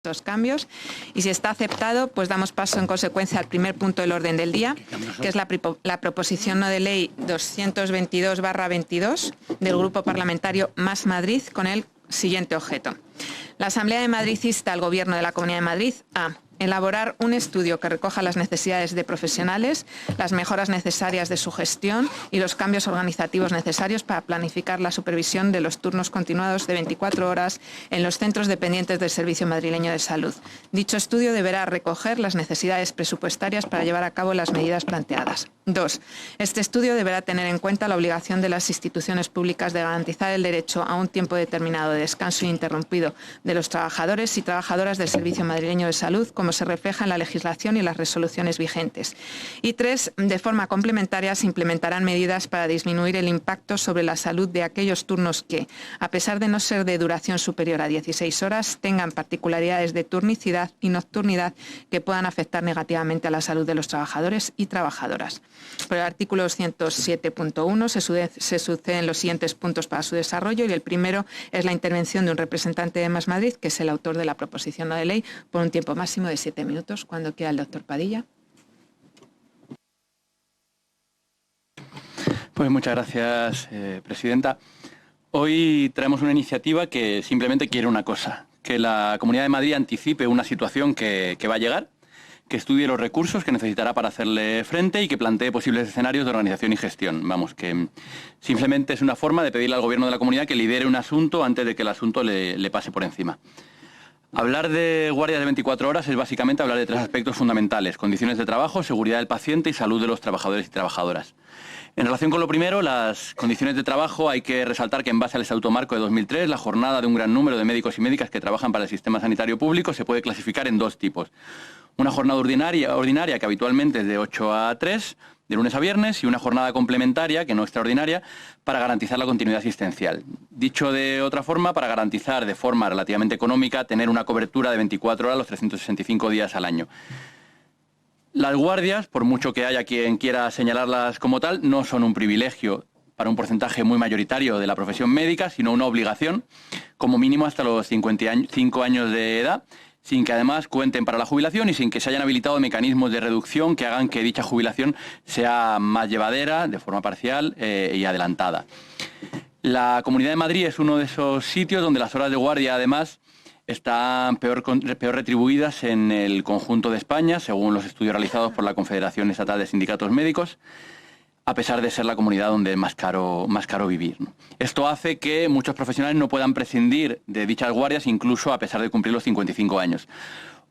estos cambios, y si está aceptado, pues damos paso en consecuencia al primer punto del orden del día, que es la proposición no de ley 222/22 del Grupo Parlamentario Más Madrid, con el siguiente objeto. La Asamblea de Madrid insta al Gobierno de la Comunidad de Madrid a elaborar un estudio que recoja las necesidades de profesionales, las mejoras necesarias de su gestión y los cambios organizativos necesarios para planificar la supervisión de los turnos continuados de 24 horas en los centros dependientes del Servicio Madrileño de Salud. Dicho estudio deberá recoger las necesidades presupuestarias para llevar a cabo las medidas planteadas. 2. Este estudio deberá tener en cuenta la obligación de las instituciones públicas de garantizar el derecho a un tiempo determinado de descanso ininterrumpido de los trabajadores y trabajadoras del Servicio Madrileño de Salud, como se refleja en la legislación y las resoluciones vigentes. Y 3. De forma complementaria, se implementarán medidas para disminuir el impacto sobre la salud de aquellos turnos que, a pesar de no ser de duración superior a 16 horas, tengan particularidades de turnicidad y nocturnidad que puedan afectar negativamente a la salud de los trabajadores y trabajadoras. Por el artículo 207.1 se suceden los siguientes puntos para su desarrollo, y el primero es la intervención de un representante de Más Madrid, que es el autor de la proposición no de ley, por un tiempo máximo de 7 minutos. Cuando quiera el doctor Padilla. Pues muchas gracias, presidenta. Hoy traemos una iniciativa que simplemente quiere una cosa: que la Comunidad de Madrid anticipe una situación que va a llegar, que estudie los recursos que necesitará para hacerle frente y que plantee posibles escenarios de organización y gestión. Vamos, que simplemente es una forma de pedirle al Gobierno de la Comunidad que lidere un asunto antes de que el asunto le pase por encima. Hablar de guardias de 24 horas es básicamente hablar de 3 aspectos fundamentales: condiciones de trabajo, seguridad del paciente y salud de los trabajadores y trabajadoras. En relación con lo primero, las condiciones de trabajo, hay que resaltar que en base al Estatuto Marco de 2003, la jornada de un gran número de médicos y médicas que trabajan para el sistema sanitario público se puede clasificar en 2 tipos. Una jornada ordinaria que habitualmente es de 8 a 3, de lunes a viernes, y una jornada complementaria, que no extraordinaria, para garantizar la continuidad asistencial. Dicho de otra forma, para garantizar de forma relativamente económica tener una cobertura de 24 horas los 365 días al año. Las guardias, por mucho que haya quien quiera señalarlas como tal, no son un privilegio para un porcentaje muy mayoritario de la profesión médica, sino una obligación, como mínimo hasta los 55 años de edad, sin que además cuenten para la jubilación y sin que se hayan habilitado mecanismos de reducción que hagan que dicha jubilación sea más llevadera, de forma parcial y adelantada. La Comunidad de Madrid es uno de esos sitios donde las horas de guardia, además, están peor retribuidas en el conjunto de España, según los estudios realizados por la Confederación Estatal de Sindicatos Médicos, a pesar de ser la comunidad donde es más caro vivir, ¿no? Esto hace que muchos profesionales no puedan prescindir de dichas guardias, incluso a pesar de cumplir los 55 años.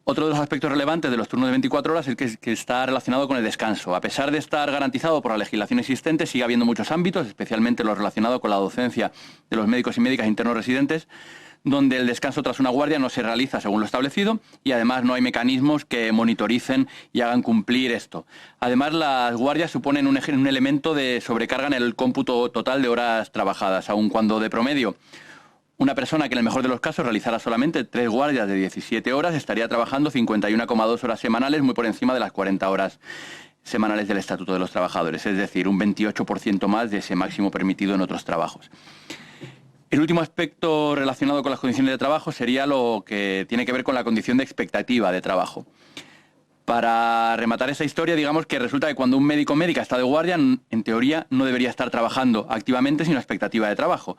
Otro de los aspectos relevantes de los turnos de 24 horas es que está relacionado con el descanso. A pesar de estar garantizado por la legislación existente, sigue habiendo muchos ámbitos, especialmente lo relacionado con la docencia de los médicos y médicas internos residentes, donde el descanso tras una guardia no se realiza según lo establecido y además no hay mecanismos que monitoricen y hagan cumplir esto. Además, las guardias suponen un elemento de sobrecarga en el cómputo total de horas trabajadas, aun cuando de promedio una persona que en el mejor de los casos realizara solamente 3 guardias de 17 horas estaría trabajando 51,2 horas semanales, muy por encima de las 40 horas semanales del Estatuto de los Trabajadores, es decir, un 28% más de ese máximo permitido en otros trabajos. El último aspecto relacionado con las condiciones de trabajo sería lo que tiene que ver con la condición de expectativa de trabajo. Para rematar esta historia, digamos que resulta que cuando un médico o médica está de guardia, en teoría no debería estar trabajando activamente, sino expectativa de trabajo.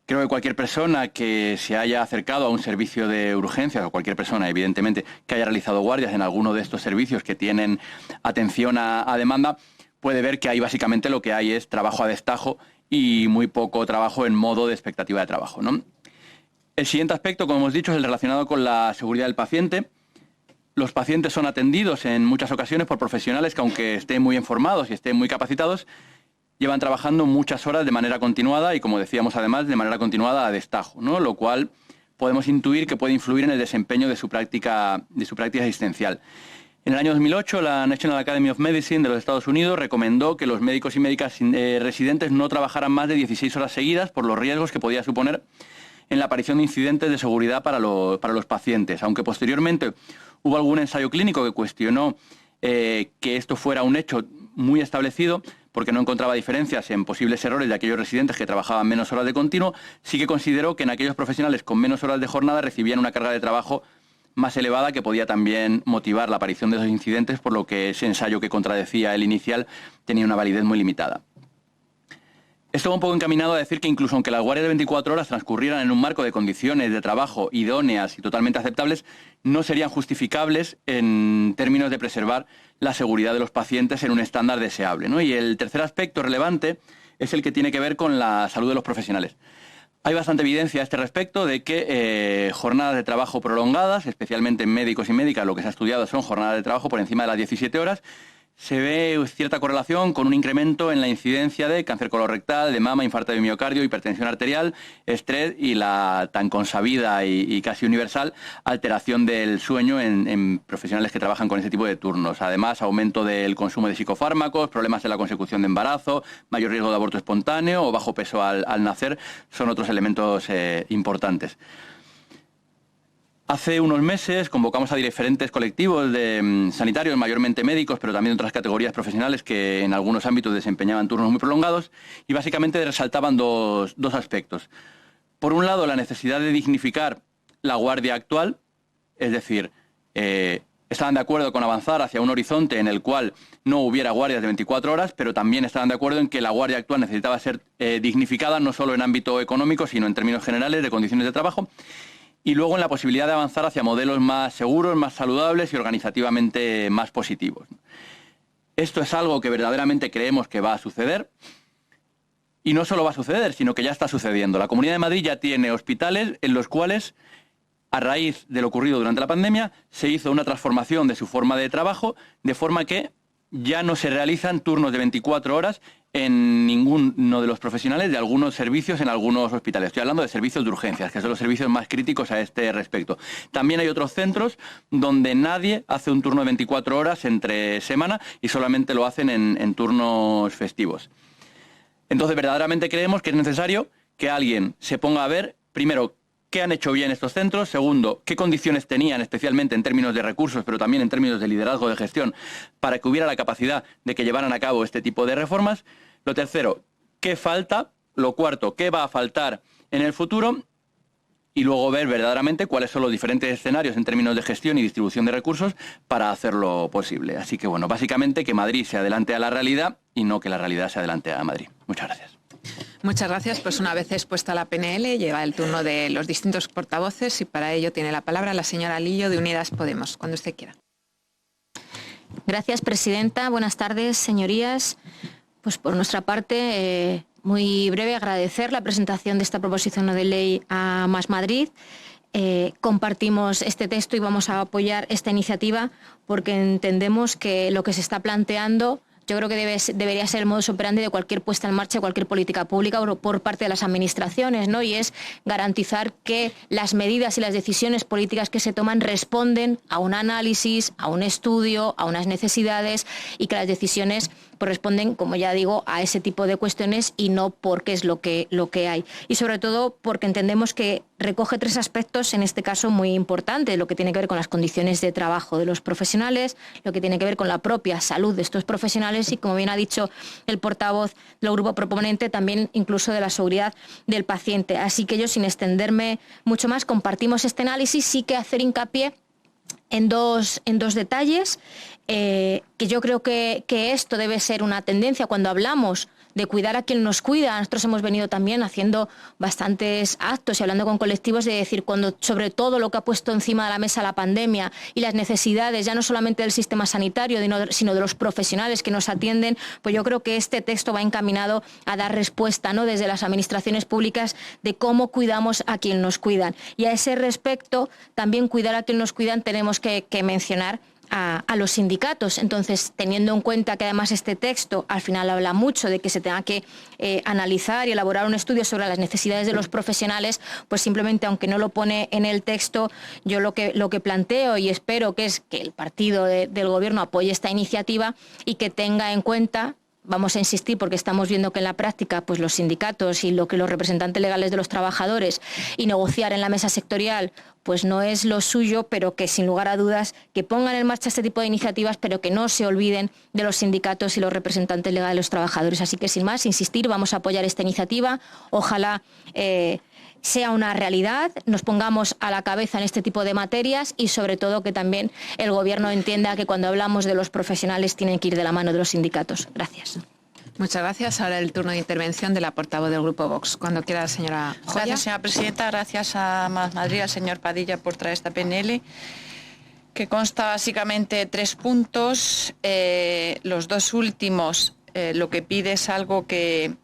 Creo que cualquier persona que se haya acercado a un servicio de urgencias, o cualquier persona, evidentemente, que haya realizado guardias en alguno de estos servicios que tienen atención a demanda, puede ver que ahí básicamente lo que hay es trabajo a destajo y muy poco trabajo en modo de expectativa de trabajo, ¿no? El siguiente aspecto, como hemos dicho, es el relacionado con la seguridad del paciente. Los pacientes son atendidos en muchas ocasiones por profesionales que, aunque estén muy informados y estén muy capacitados, llevan trabajando muchas horas de manera continuada y, como decíamos además, de manera continuada a destajo, ¿no? Lo cual podemos intuir que puede influir en el desempeño de su práctica asistencial. En el año 2008, la National Academy of Medicine de los Estados Unidos recomendó que los médicos y médicas residentes no trabajaran más de 16 horas seguidas por los riesgos que podía suponer en la aparición de incidentes de seguridad para los pacientes. Aunque posteriormente hubo algún ensayo clínico que cuestionó que esto fuera un hecho muy establecido, porque no encontraba diferencias en posibles errores de aquellos residentes que trabajaban menos horas de continuo, sí que consideró que en aquellos profesionales con menos horas de jornada recibían una carga de trabajo más elevada, que podía también motivar la aparición de esos incidentes, por lo que ese ensayo que contradecía el inicial tenía una validez muy limitada. Esto va un poco encaminado a decir que incluso aunque las guardias de 24 horas transcurrieran en un marco de condiciones de trabajo idóneas y totalmente aceptables, no serían justificables en términos de preservar la seguridad de los pacientes en un estándar deseable, ¿no? Y el tercer aspecto relevante es el que tiene que ver con la salud de los profesionales. Hay bastante evidencia a este respecto de que jornadas de trabajo prolongadas, especialmente en médicos y médicas, lo que se ha estudiado son jornadas de trabajo por encima de las 17 horas, se ve cierta correlación con un incremento en la incidencia de cáncer colorectal, de mama, infarto de miocardio, hipertensión arterial, estrés y la tan consabida y casi universal alteración del sueño en profesionales que trabajan con ese tipo de turnos. Además, aumento del consumo de psicofármacos, problemas en la consecución de embarazo, mayor riesgo de aborto espontáneo o bajo peso al nacer son otros elementos importantes. Hace unos meses convocamos a diferentes colectivos de sanitarios, mayormente médicos, pero también otras categorías profesionales que en algunos ámbitos desempeñaban turnos muy prolongados y básicamente resaltaban dos aspectos. Por un lado, la necesidad de dignificar la guardia actual, es decir, estaban de acuerdo con avanzar hacia un horizonte en el cual no hubiera guardias de 24 horas, pero también estaban de acuerdo en que la guardia actual necesitaba ser dignificada no solo en ámbito económico, sino en términos generales de condiciones de trabajo. Y luego en la posibilidad de avanzar hacia modelos más seguros, más saludables y organizativamente más positivos. Esto es algo que verdaderamente creemos que va a suceder. Y no solo va a suceder, sino que ya está sucediendo. La Comunidad de Madrid ya tiene hospitales en los cuales, a raíz de lo ocurrido durante la pandemia, se hizo una transformación de su forma de trabajo, de forma que ya no se realizan turnos de 24 horas en ninguno de los profesionales de algunos servicios en algunos hospitales. Estoy hablando de servicios de urgencias, que son los servicios más críticos a este respecto. También hay otros centros donde nadie hace un turno de 24 horas entre semana y solamente lo hacen en turnos festivos. Entonces, verdaderamente creemos que es necesario que alguien se ponga a ver, primero, qué han hecho bien estos centros, segundo, qué condiciones tenían, especialmente en términos de recursos, pero también en términos de liderazgo de gestión, para que hubiera la capacidad de que llevaran a cabo este tipo de reformas. Lo tercero, qué falta. Lo cuarto, qué va a faltar en el futuro. Y luego ver verdaderamente cuáles son los diferentes escenarios en términos de gestión y distribución de recursos para hacerlo posible. Así que, bueno, básicamente que Madrid se adelante a la realidad y no que la realidad se adelante a Madrid. Muchas gracias. Muchas gracias. Pues una vez expuesta la PNL, llega el turno de los distintos portavoces y para ello tiene la palabra la señora Lillo de Unidas Podemos, cuando usted quiera. Gracias, presidenta. Buenas tardes, señorías. Pues por nuestra parte, muy breve, agradecer la presentación de esta proposición no de ley a Más Madrid. Compartimos este texto y vamos a apoyar esta iniciativa porque entendemos que lo que se está planteando, yo creo que debería ser el modus operandi de cualquier puesta en marcha de cualquier política pública por parte de las administraciones, ¿no? Y es garantizar que las medidas y las decisiones políticas que se toman responden a un análisis, a un estudio, a unas necesidades y que las decisiones corresponden, como ya digo, a ese tipo de cuestiones y no porque es lo que hay. Y sobre todo porque entendemos que recoge tres aspectos, en este caso muy importantes, lo que tiene que ver con las condiciones de trabajo de los profesionales, lo que tiene que ver con la propia salud de estos profesionales y, como bien ha dicho el portavoz del grupo proponente, también incluso de la seguridad del paciente. Así que yo, sin extenderme mucho más, compartimos este análisis, sí que hacer hincapié en dos detalles, que yo creo que esto debe ser una tendencia cuando hablamos de cuidar a quien nos cuida. Nosotros hemos venido también haciendo bastantes actos y hablando con colectivos de decir, cuando sobre todo lo que ha puesto encima de la mesa la pandemia y las necesidades ya no solamente del sistema sanitario, sino de los profesionales que nos atienden, pues yo creo que este texto va encaminado a dar respuesta, ¿no?, desde las administraciones públicas de cómo cuidamos a quien nos cuidan. Y a ese respecto, también cuidar a quien nos cuidan tenemos que mencionar a los sindicatos. Entonces, teniendo en cuenta que además este texto al final habla mucho de que se tenga que analizar y elaborar un estudio sobre las necesidades de los profesionales, pues simplemente, aunque no lo pone en el texto, yo lo que planteo y espero que es que el partido del Gobierno apoye esta iniciativa y que tenga en cuenta. Vamos a insistir porque estamos viendo que en la práctica pues los sindicatos y lo que los representantes legales de los trabajadores y negociar en la mesa sectorial pues no es lo suyo, pero que sin lugar a dudas que pongan en marcha este tipo de iniciativas, pero que no se olviden de los sindicatos y los representantes legales de los trabajadores. Así que sin más, insistir, vamos a apoyar esta iniciativa. Ojalá sea una realidad, nos pongamos a la cabeza en este tipo de materias y sobre todo que también el Gobierno entienda que cuando hablamos de los profesionales tienen que ir de la mano de los sindicatos. Gracias. Muchas gracias. Ahora el turno de intervención de la portavoz del Grupo Vox. Cuando quiera la señora Joya. Gracias, señora presidenta. Gracias a Más Madrid, al señor Padilla, por traer esta PNL, que consta básicamente de 3 puntos. Los 2 últimos, lo que pide es algo que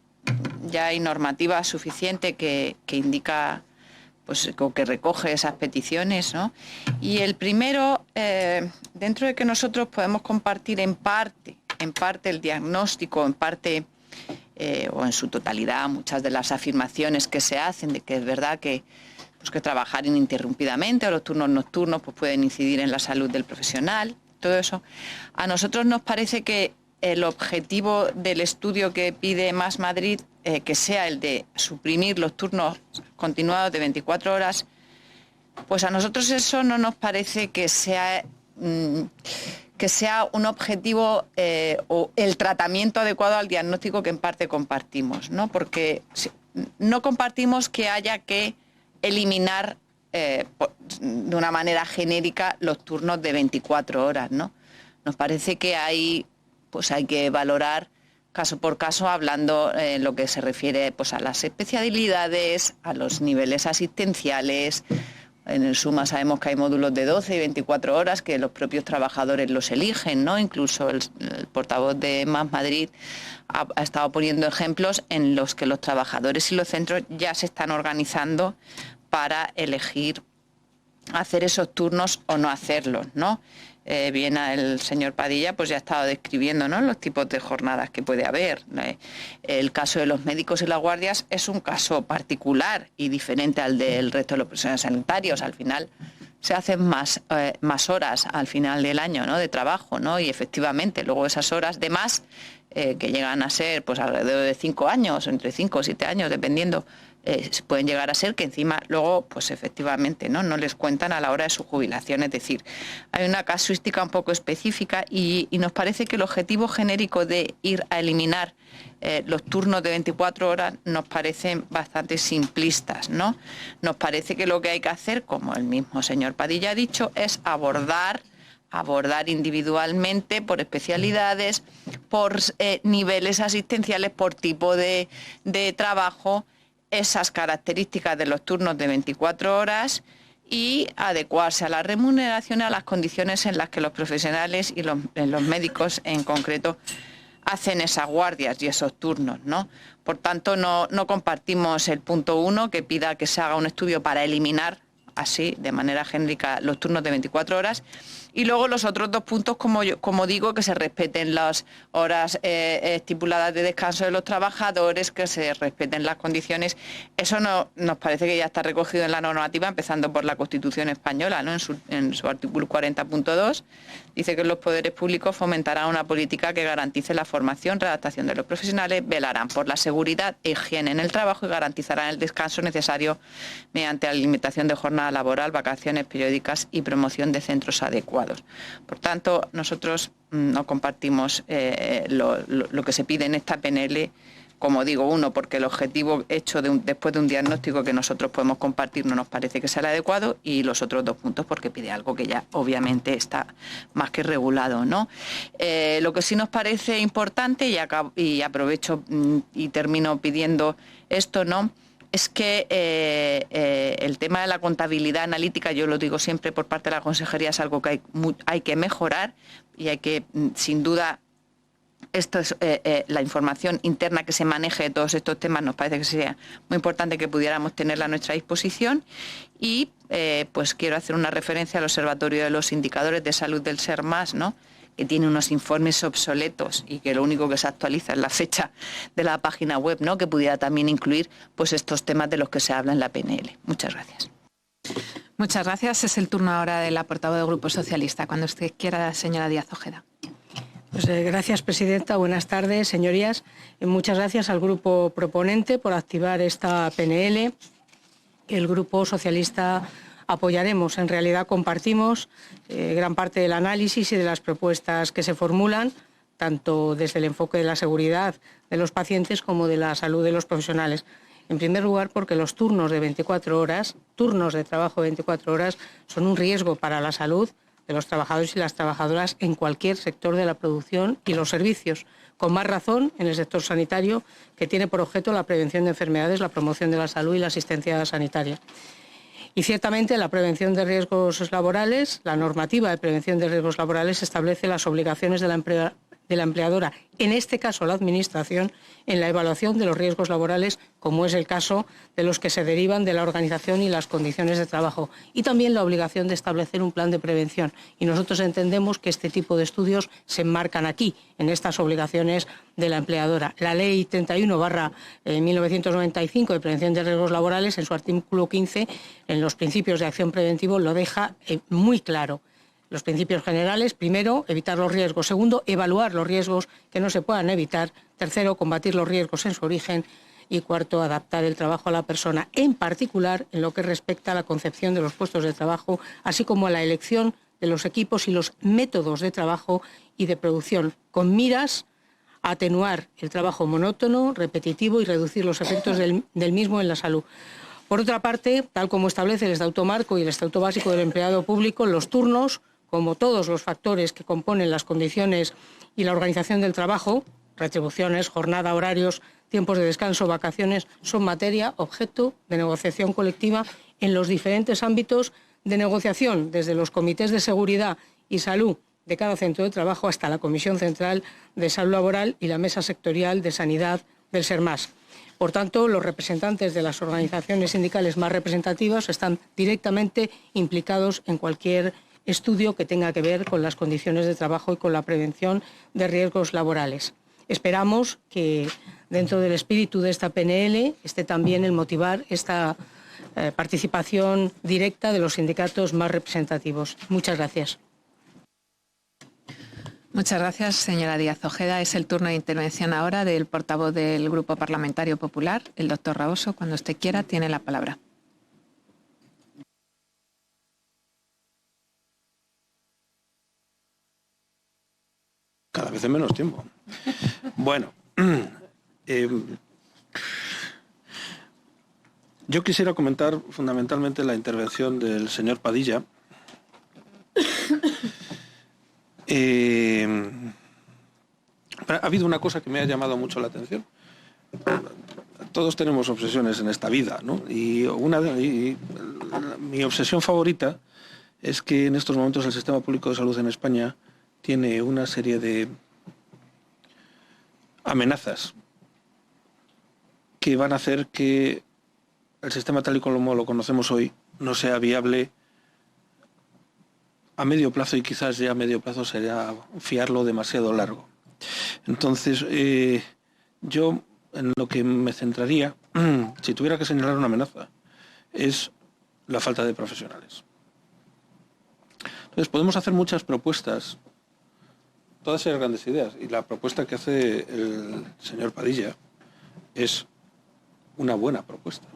ya hay normativa suficiente que indica, pues, que recoge esas peticiones, ¿no? Y el primero, dentro de que nosotros podemos compartir en parte el diagnóstico, en parte o en su totalidad muchas de las afirmaciones que se hacen de que es verdad que trabajar ininterrumpidamente o los turnos nocturnos pues pueden incidir en la salud del profesional, todo eso. A nosotros nos parece que el objetivo del estudio que pide Más Madrid, que sea el de suprimir los turnos continuados de 24 horas, pues a nosotros eso no nos parece que sea un objetivo o el tratamiento adecuado al diagnóstico que en parte compartimos, ¿no? Porque no compartimos que haya que eliminar de una manera genérica los turnos de 24 horas, ¿no? Nos parece que hay que valorar caso por caso, hablando en lo que se refiere pues, a las especialidades, a los niveles asistenciales. En el SUMA sabemos que hay módulos de 12 y 24 horas que los propios trabajadores los eligen, ¿no? Incluso el portavoz de Más Madrid ha estado poniendo ejemplos en los que los trabajadores y los centros ya se están organizando para elegir hacer esos turnos o no hacerlos, ¿no? Bien, el señor Padilla pues ya ha estado describiendo, ¿no?, los tipos de jornadas que puede haber. El caso de los médicos y las guardias es un caso particular y diferente al del resto de los profesionales sanitarios. Al final se hacen más horas al final del año, ¿no?, de trabajo, ¿no? Y efectivamente luego esas horas de más que llegan a ser pues alrededor de 5 años, entre 5 o 7 años, dependiendo, pueden llegar a ser que encima luego, pues efectivamente, no les cuentan a la hora de su jubilación. Es decir, hay una casuística un poco específica y nos parece que el objetivo genérico de ir a eliminar los turnos de 24 horas nos parecen bastante simplistas, ¿no? Nos parece que lo que hay que hacer, como el mismo señor Padilla ha dicho, es abordar individualmente, por especialidades, por niveles asistenciales, por tipo de trabajo, esas características de los turnos de 24 horas y adecuarse a la remuneración y a las condiciones en las que los profesionales y los médicos en concreto hacen esas guardias y esos turnos, ¿no? Por tanto, no compartimos el punto 1, que pida que se haga un estudio para eliminar así, de manera genérica, los turnos de 24 horas. Y luego los otros 2 puntos, como digo, que se respeten las horas estipuladas de descanso de los trabajadores, que se respeten las condiciones. Eso nos parece que ya está recogido en la normativa, empezando por la Constitución española, ¿no? En su artículo 40.2, dice que los poderes públicos fomentarán una política que garantice la formación, readaptación de los profesionales, velarán por la seguridad e higiene en el trabajo y garantizarán el descanso necesario mediante la limitación de jornada laboral, vacaciones periódicas y promoción de centros adecuados. Por tanto, nosotros no compartimos lo que se pide en esta PNL, como digo, porque el objetivo hecho después de un diagnóstico que nosotros podemos compartir no nos parece que sea el adecuado, y los otros 2 puntos porque pide algo que ya obviamente está más que regulado, ¿no? Lo que sí nos parece importante, y aprovecho y termino pidiendo esto, ¿no?, es que el tema de la contabilidad analítica, yo lo digo siempre por parte de la Consejería, es algo que hay que mejorar y hay que, sin duda, esto es la información interna que se maneje de todos estos temas, nos parece que sería muy importante que pudiéramos tenerla a nuestra disposición. Y pues quiero hacer una referencia al Observatorio de los Indicadores de Salud del SERMAS, ¿no?, que tiene unos informes obsoletos y que lo único que se actualiza es la fecha de la página web, ¿no?, que pudiera también incluir pues estos temas de los que se habla en la PNL. Muchas gracias. Muchas gracias. Es el turno ahora de la portavoz del Grupo Socialista. Cuando usted quiera, señora Díaz Ojeda. Pues, gracias, presidenta. Buenas tardes, señorías. Muchas gracias al grupo proponente por activar esta PNL. El Grupo Socialista apoyaremos. En realidad compartimos gran parte del análisis y de las propuestas que se formulan, tanto desde el enfoque de la seguridad de los pacientes como de la salud de los profesionales. En primer lugar, porque los turnos de 24 horas, turnos de trabajo de 24 horas, son un riesgo para la salud de los trabajadores y las trabajadoras en cualquier sector de la producción y los servicios, con más razón en el sector sanitario, que tiene por objeto la prevención de enfermedades, la promoción de la salud y la asistencia sanitaria. Y ciertamente la prevención de riesgos laborales, la normativa de prevención de riesgos laborales establece las obligaciones de la empleadora, en este caso la Administración, en la evaluación de los riesgos laborales, como es el caso de los que se derivan de la organización y las condiciones de trabajo, y también la obligación de establecer un plan de prevención. Y nosotros entendemos que este tipo de estudios se enmarcan aquí, en estas obligaciones de la empleadora. La Ley 31/1995 de prevención de riesgos laborales, en su artículo 15, en los principios de acción preventivo, lo deja muy claro. Los principios generales: primero, evitar los riesgos; segundo, evaluar los riesgos que no se puedan evitar; tercero, combatir los riesgos en su origen; y cuarto, adaptar el trabajo a la persona, en particular en lo que respecta a la concepción de los puestos de trabajo, así como a la elección de los equipos y los métodos de trabajo y de producción, con miras a atenuar el trabajo monótono, repetitivo y reducir los efectos del mismo en la salud. Por otra parte, tal como establece el Estatuto Marco y el Estatuto Básico del Empleado Público, los turnos, como todos los factores que componen las condiciones y la organización del trabajo, retribuciones, jornada, horarios, tiempos de descanso, vacaciones, son materia, objeto de negociación colectiva en los diferentes ámbitos de negociación, desde los comités de seguridad y salud de cada centro de trabajo hasta la Comisión Central de Salud Laboral y la Mesa Sectorial de Sanidad del SERMAS. Por tanto, los representantes de las organizaciones sindicales más representativas están directamente implicados en cualquier estudio que tenga que ver con las condiciones de trabajo y con la prevención de riesgos laborales. Esperamos que dentro del espíritu de esta PNL esté también el motivar esta participación directa de los sindicatos más representativos. Muchas gracias. Muchas gracias, señora Díaz Ojeda. Es el turno de intervención ahora del portavoz del Grupo Parlamentario Popular, el doctor Raboso. Cuando usted quiera, tiene la palabra. Cada vez en menos tiempo. Bueno, yo quisiera comentar fundamentalmente la intervención del señor Padilla. Ha habido una cosa que me ha llamado mucho la atención. Todos tenemos obsesiones en esta vida, ¿no? Y mi obsesión favorita es que en estos momentos el sistema público de salud en España tiene una serie de amenazas que van a hacer que el sistema tal y como lo conocemos hoy no sea viable a medio plazo, y quizás ya a medio plazo será fiarlo demasiado largo. Entonces, yo en lo que me centraría, si tuviera que señalar una amenaza, es la falta de profesionales. Entonces, podemos hacer muchas propuestas, todas esas grandes ideas, y la propuesta que hace el señor Padilla es una buena propuesta.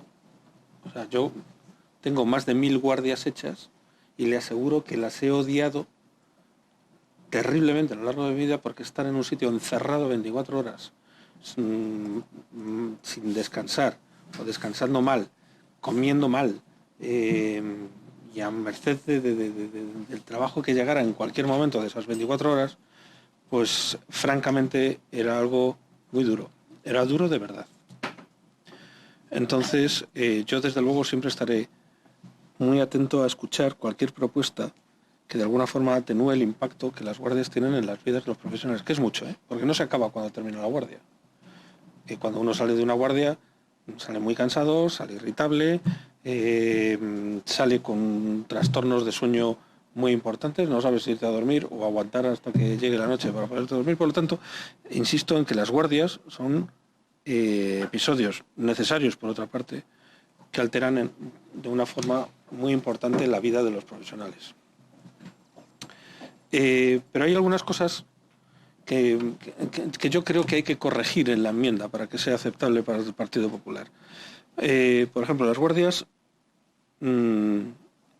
O sea, yo tengo más de 1000 guardias hechas y le aseguro que las he odiado terriblemente a lo largo de mi vida, porque estar en un sitio encerrado 24 horas sin descansar, o descansando mal, comiendo mal, y a merced del trabajo que llegara en cualquier momento de esas 24 horas, pues francamente era algo muy duro, era duro de verdad. Entonces, yo desde luego siempre estaré muy atento a escuchar cualquier propuesta que de alguna forma atenúe el impacto que las guardias tienen en las vidas de los profesionales, que es mucho, porque no se acaba cuando termina la guardia. Cuando uno sale de una guardia, sale muy cansado, sale irritable, sale con trastornos de sueño muy importantes, no sabes si irte a dormir o aguantar hasta que llegue la noche para poderte dormir. Por lo tanto, insisto en que las guardias son episodios necesarios, por otra parte, que alteran de una forma muy importante la vida de los profesionales. Pero hay algunas cosas que yo creo que hay que corregir en la enmienda para que sea aceptable para el Partido Popular. Por ejemplo, las guardias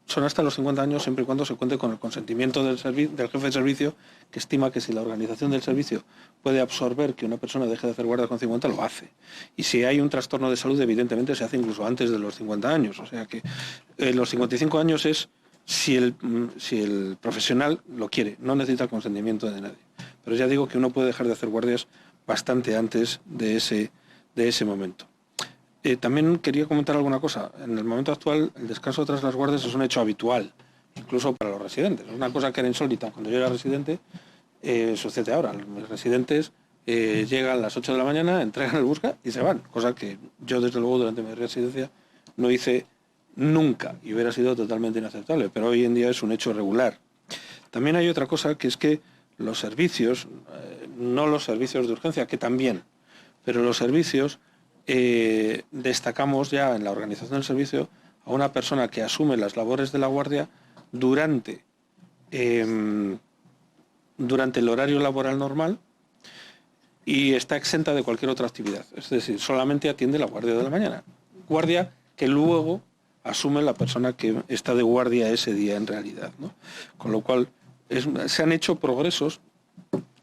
son hasta los 50 años siempre y cuando se cuente con el consentimiento del jefe de servicio, que estima que si la organización del servicio puede absorber que una persona deje de hacer guardia con 50, lo hace. Y si hay un trastorno de salud, evidentemente se hace incluso antes de los 50 años. O sea que los 55 años es si el profesional lo quiere, no necesita el consentimiento de nadie. Pero ya digo que uno puede dejar de hacer guardias bastante antes de ese momento. También quería comentar alguna cosa. En el momento actual, el descanso tras las guardias es un hecho habitual, incluso para los residentes. Es una cosa que era insólita cuando yo era residente, sucede ahora. Los residentes llegan a las 8 de la mañana, entregan el busca y se van, cosa que yo desde luego durante mi residencia no hice nunca y hubiera sido totalmente inaceptable, pero hoy en día es un hecho regular. También hay otra cosa, que es que los servicios, no los servicios de urgencia, que también, pero los servicios, destacamos ya en la organización del servicio a una persona que asume las labores de la guardia durante el horario laboral normal y está exenta de cualquier otra actividad. Es decir, solamente atiende la guardia de la mañana. Guardia que luego asume la persona que está de guardia ese día en realidad, ¿no? Con lo cual se han hecho progresos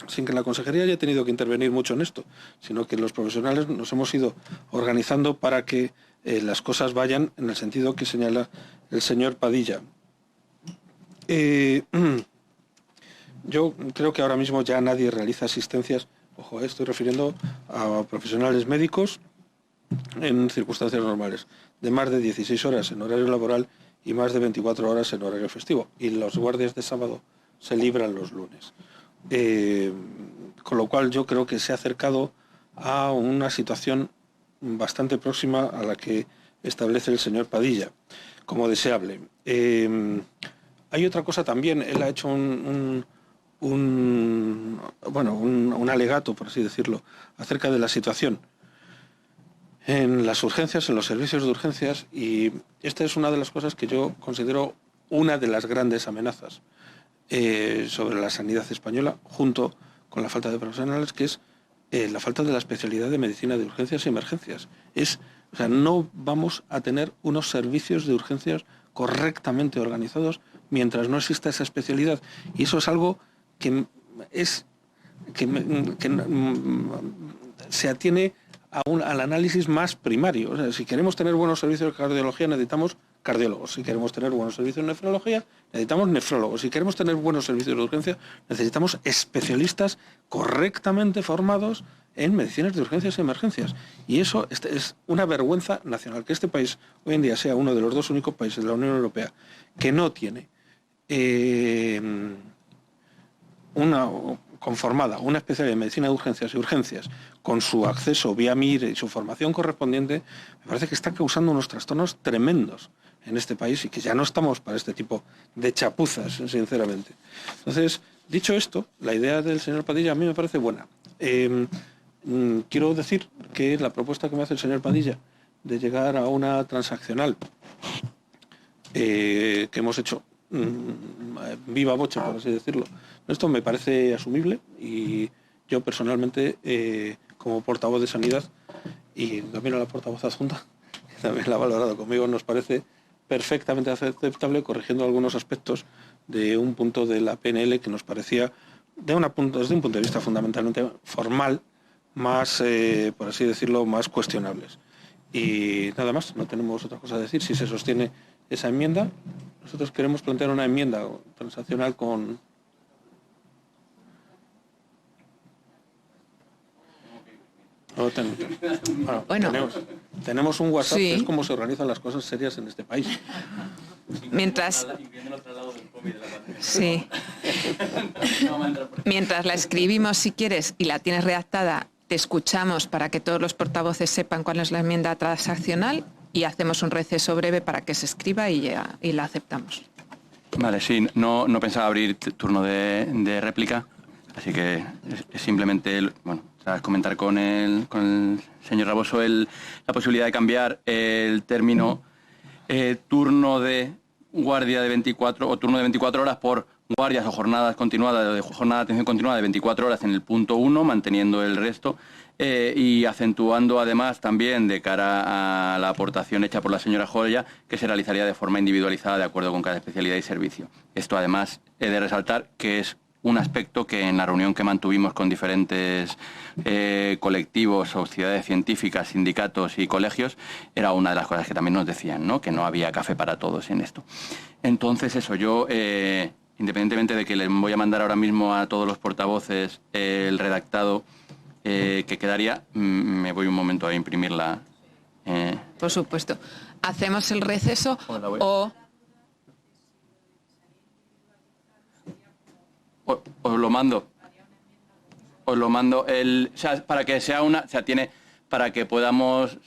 sin que la consejería haya tenido que intervenir mucho en esto, sino que los profesionales nos hemos ido organizando para que las cosas vayan en el sentido que señala el señor Padilla. Yo creo que ahora mismo ya nadie realiza asistencias, ojo, estoy refiriendo a profesionales médicos en circunstancias normales, de más de 16 horas en horario laboral y más de 24 horas en horario festivo. Y los guardias de sábado se libran los lunes. Con lo cual yo creo que se ha acercado a una situación bastante próxima a la que establece el señor Padilla como deseable. Hay otra cosa también, él ha hecho un alegato, por así decirlo, acerca de la situación en las urgencias, en los servicios de urgencias, y esta es una de las cosas que yo considero una de las grandes amenazas sobre la sanidad española, junto con la falta de profesionales, que es la falta de la especialidad de medicina de urgencias y emergencias. O sea, no vamos a tener unos servicios de urgencias correctamente organizados mientras no exista esa especialidad. Y eso es algo que se atiene al análisis más primario. O sea, si queremos tener buenos servicios de cardiología, necesitamos cardiólogos. Si queremos tener buenos servicios de nefrología, necesitamos nefrólogos. Si queremos tener buenos servicios de urgencia, necesitamos especialistas correctamente formados en medicinas de urgencias y emergencias. Y eso es una vergüenza nacional, que este país hoy en día sea uno de los dos únicos países de la Unión Europea que no tiene conformada una especialidad de medicina de urgencias y urgencias con su acceso vía MIR y su formación correspondiente. Me parece que está causando unos trastornos tremendos en este país y que ya no estamos para este tipo de chapuzas, sinceramente. Entonces, dicho esto, la idea del señor Padilla a mí me parece buena. Quiero decir que la propuesta que me hace el señor Padilla de llegar a una transaccional que hemos hecho viva voce, por así decirlo, esto me parece asumible, y yo personalmente, como portavoz de Sanidad, y también a la portavoz adjunta, que también la ha valorado conmigo, nos parece perfectamente aceptable, corrigiendo algunos aspectos de un punto de la PNL que nos parecía, desde un punto de vista fundamentalmente formal, más, por así decirlo, más cuestionables. Y nada más, no tenemos otra cosa a decir. Si se sostiene esa enmienda, nosotros queremos plantear una enmienda transaccional con... Tenemos un WhatsApp, sí, que es como se organizan las cosas serias en este país. Mientras la escribimos, si quieres, y la tienes redactada, te escuchamos para que todos los portavoces sepan cuál es la enmienda transaccional, y hacemos un receso breve para que se escriba y la aceptamos. Vale, sí, no pensaba abrir turno de réplica, así que es simplemente, comentar con el señor Raboso la posibilidad de cambiar el término turno de guardia de 24 o turno de 24 horas por guardias o jornadas continuadas, de jornada de atención continuada de 24 horas en el punto 1, manteniendo el resto, y acentuando además también de cara a la aportación hecha por la señora Joya, que se realizaría de forma individualizada de acuerdo con cada especialidad y servicio. Esto además he de resaltar que es un aspecto que en la reunión que mantuvimos con diferentes colectivos, sociedades científicas, sindicatos y colegios, era una de las cosas que también nos decían, ¿no? Que no había café para todos en esto. Entonces eso, yo, independientemente de que les voy a mandar ahora mismo a todos los portavoces el redactado que quedaría, me voy un momento a imprimirla. Por supuesto. ¿Hacemos el receso o...? Os lo mando. Os lo mando. O sea, para que sea una... O sea, para que podamos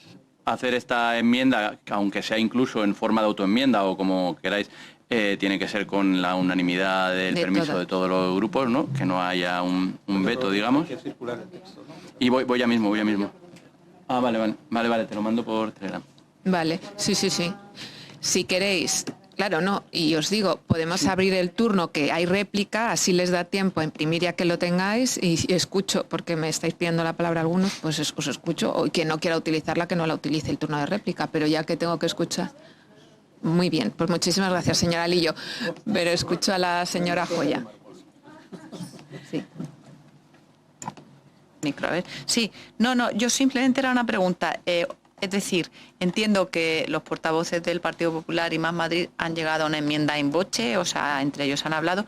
hacer esta enmienda, aunque sea incluso en forma de autoenmienda o como queráis, tiene que ser con la unanimidad del permiso de todos los grupos, ¿no? Que no haya un veto, digamos. Y voy ya mismo. Ah, vale, te lo mando por Telegram. Vale, sí. Si queréis, claro, no, y os digo, podemos abrir el turno que hay réplica, así les da tiempo a imprimir ya que lo tengáis, y escucho, porque me estáis pidiendo la palabra algunos, pues os escucho, o quien no quiera utilizarla, que no la utilice el turno de réplica, pero ya que tengo que escuchar... Muy bien, pues muchísimas gracias, señora Lillo. Pero escucho a la señora Joya. Sí. Micro, a ver. Sí, no, yo simplemente era una pregunta. Es decir, entiendo que los portavoces del Partido Popular y Más Madrid han llegado a una enmienda in voce, o sea, entre ellos han hablado,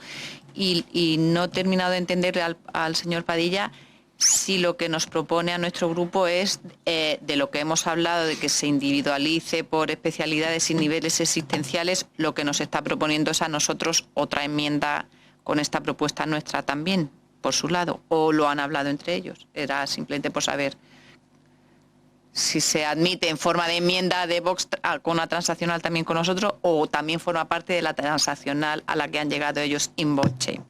y no he terminado de entender al señor Padilla si lo que nos propone a nuestro grupo es de lo que hemos hablado, de que se individualice por especialidades y niveles existenciales, lo que nos está proponiendo es a nosotros otra enmienda con esta propuesta nuestra también, por su lado, o lo han hablado entre ellos. Era simplemente por saber si se admite en forma de enmienda de Vox con una transaccional también con nosotros, o también forma parte de la transaccional a la que han llegado ellos in voce.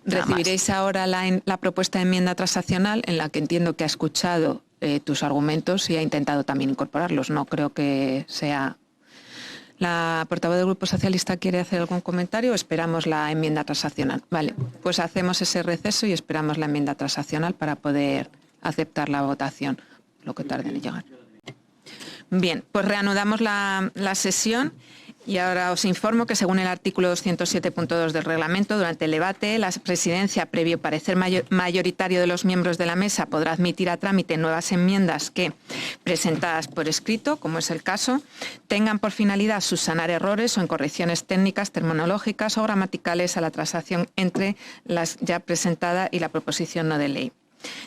Recibiréis ahora la propuesta de enmienda transaccional, en la que entiendo que ha escuchado tus argumentos y ha intentado también incorporarlos. No creo que sea... ¿La portavoz del Grupo Socialista quiere hacer algún comentario o esperamos la enmienda transaccional? Vale, pues hacemos ese receso y esperamos la enmienda transaccional para poder aceptar la votación, lo que tarde en llegar. Bien, pues reanudamos la sesión. Y ahora os informo que, según el artículo 207.2 del reglamento, durante el debate, la presidencia, previo parecer mayoritario de los miembros de la mesa, podrá admitir a trámite nuevas enmiendas que, presentadas por escrito, como es el caso, tengan por finalidad subsanar errores o incorrecciones técnicas, terminológicas o gramaticales a la transacción entre las ya presentada y la proposición no de ley.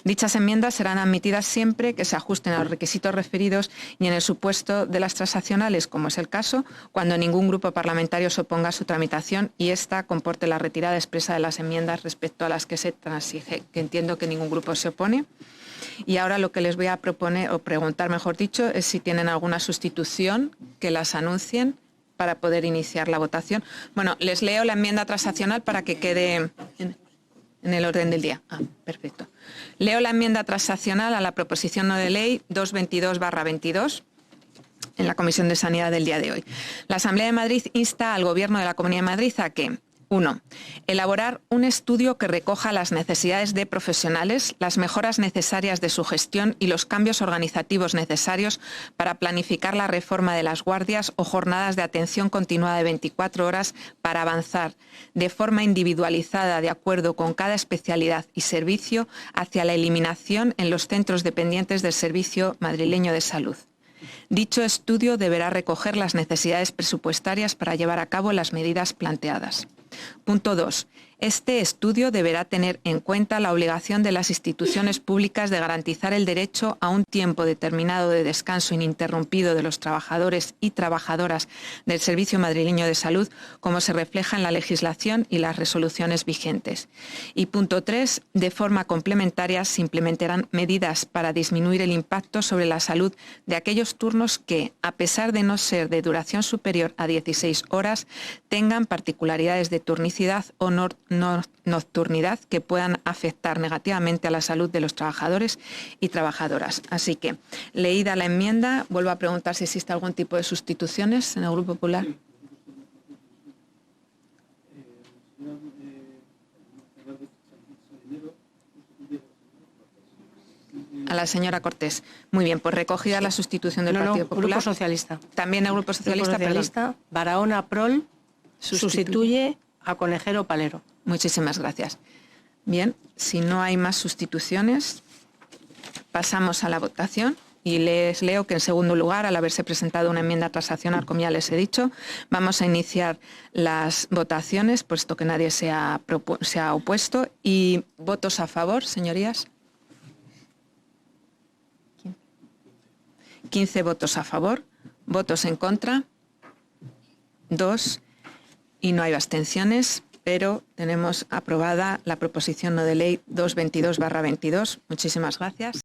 Dichas enmiendas serán admitidas siempre que se ajusten a los requisitos referidos y en el supuesto de las transaccionales, como es el caso, cuando ningún grupo parlamentario se oponga a su tramitación y ésta comporte la retirada expresa de las enmiendas respecto a las que se transige, que entiendo que ningún grupo se opone. Y ahora lo que les voy a proponer, o preguntar mejor dicho, es si tienen alguna sustitución que las anuncien para poder iniciar la votación. Bueno, les leo la enmienda transaccional para que quede en el orden del día. Ah, perfecto. Leo la enmienda transaccional a la proposición no de ley 222/22 en la Comisión de Sanidad del día de hoy. La Asamblea de Madrid insta al Gobierno de la Comunidad de Madrid a que: 1. Elaborar un estudio que recoja las necesidades de profesionales, las mejoras necesarias de su gestión y los cambios organizativos necesarios para planificar la reforma de las guardias o jornadas de atención continuada de 24 horas para avanzar de forma individualizada de acuerdo con cada especialidad y servicio hacia la eliminación en los centros dependientes del Servicio Madrileño de Salud. Dicho estudio deberá recoger las necesidades presupuestarias para llevar a cabo las medidas planteadas. Punto 2. Este estudio deberá tener en cuenta la obligación de las instituciones públicas de garantizar el derecho a un tiempo determinado de descanso ininterrumpido de los trabajadores y trabajadoras del Servicio Madrileño de Salud, como se refleja en la legislación y las resoluciones vigentes. Y punto 3. De forma complementaria se implementarán medidas para disminuir el impacto sobre la salud de aquellos turnos que, a pesar de no ser de duración superior a 16 horas, tengan particularidades de turnicidad o nocturnidad que puedan afectar negativamente a la salud de los trabajadores y trabajadoras. Así que, leída la enmienda, vuelvo a preguntar si existe algún tipo de sustituciones en el Grupo Popular. la señora Cortés. Muy bien, pues recogida la sustitución del Partido Popular. Grupo Socialista. También el Grupo Socialista, perdón. Barahona Prol sustituye a Conejero Palero. Muchísimas gracias. Bien, si no hay más sustituciones, pasamos a la votación. Y les leo que, en segundo lugar, al haberse presentado una enmienda transaccional, como ya les he dicho, vamos a iniciar las votaciones, puesto que nadie se ha opuesto. ¿Y votos a favor, señorías? 15 votos a favor, votos en contra, 2, y no hay abstenciones, pero tenemos aprobada la proposición no de ley 222/22. Muchísimas gracias.